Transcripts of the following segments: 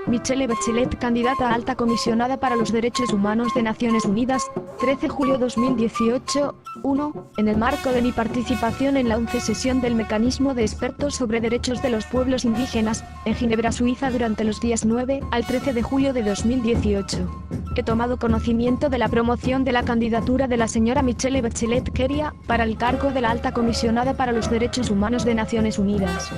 Michelle Bachelet, candidata a alta comisionada para los derechos humanos de Naciones Unidas, 13 de julio 2018. 1. En el marco de mi participación en la 11ª sesión del Mecanismo de Expertos sobre Derechos de los Pueblos Indígenas, en Ginebra, Suiza, durante los días 9 al 13 de julio de 2018. He tomado conocimiento de la promoción de la candidatura de la señora Michelle Bachelet Keria para el cargo de la alta comisionada para los derechos humanos de Naciones Unidas.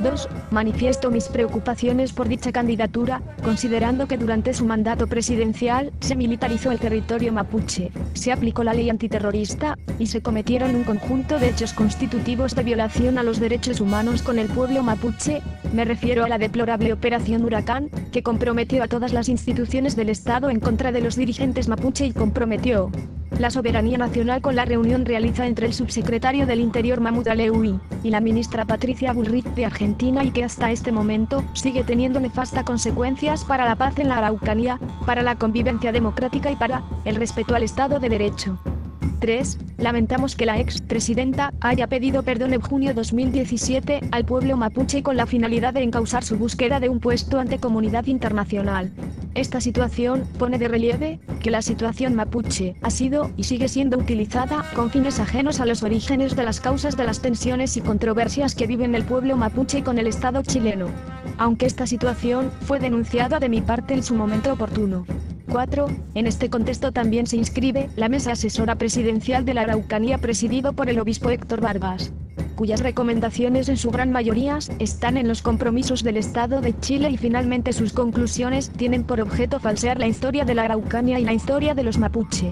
2. Manifiesto mis preocupaciones por dicha candidatura, considerando que durante su mandato presidencial se militarizó el territorio mapuche, se aplicó la ley antiterrorista, y se cometieron un conjunto de hechos constitutivos de violación a los derechos humanos con el pueblo mapuche. Me refiero a la deplorable Operación Huracán, que comprometió a todas las instituciones del Estado en contra de los dirigentes mapuche y comprometió la soberanía nacional con la reunión realizada entre el subsecretario del Interior Mahmoud Aleuí y la ministra Patricia Bullrich de Argentina, y que hasta este momento sigue teniendo nefastas consecuencias para la paz en la Araucanía, para la convivencia democrática y para el respeto al Estado de Derecho. 3. Lamentamos que la ex-presidenta haya pedido perdón en junio de 2017 al pueblo mapuche con la finalidad de encauzar su búsqueda de un puesto ante comunidad internacional. Esta situación pone de relieve que la situación mapuche ha sido y sigue siendo utilizada con fines ajenos a los orígenes de las causas de las tensiones y controversias que vive el pueblo mapuche con el Estado chileno. Aunque esta situación fue denunciada de mi parte en su momento oportuno. 4. En este contexto también se inscribe la Mesa Asesora Presidencial de la Araucanía, presidido por el obispo Héctor Vargas, cuyas recomendaciones en su gran mayoría están en los compromisos del Estado de Chile, y finalmente sus conclusiones tienen por objeto falsear la historia de la Araucanía y la historia de los mapuche.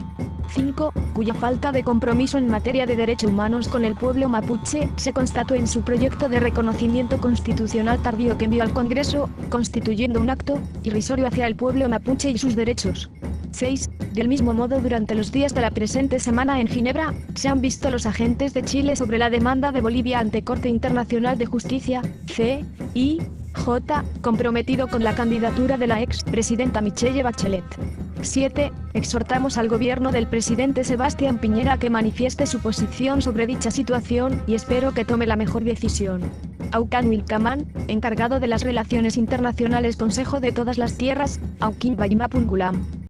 5. Cuya falta de compromiso en materia de derechos humanos con el pueblo mapuche se constató en su proyecto de reconocimiento constitucional tardío que envió al Congreso, constituyendo un acto irrisorio hacia el pueblo mapuche y sus derechos. 6. Del mismo modo, durante los días de la presente semana en Ginebra, se han visto los agentes de Chile sobre la demanda de Bolivia ante Corte Internacional de Justicia, CIJ, comprometido con la candidatura de la ex-presidenta Michelle Bachelet. 7. Exhortamos al gobierno del presidente Sebastián Piñera a que manifieste su posición sobre dicha situación, y espero que tome la mejor decisión. Aucan Wilcaman, encargado de las relaciones internacionales, Consejo de todas las Tierras, Auquín Baymapungulam.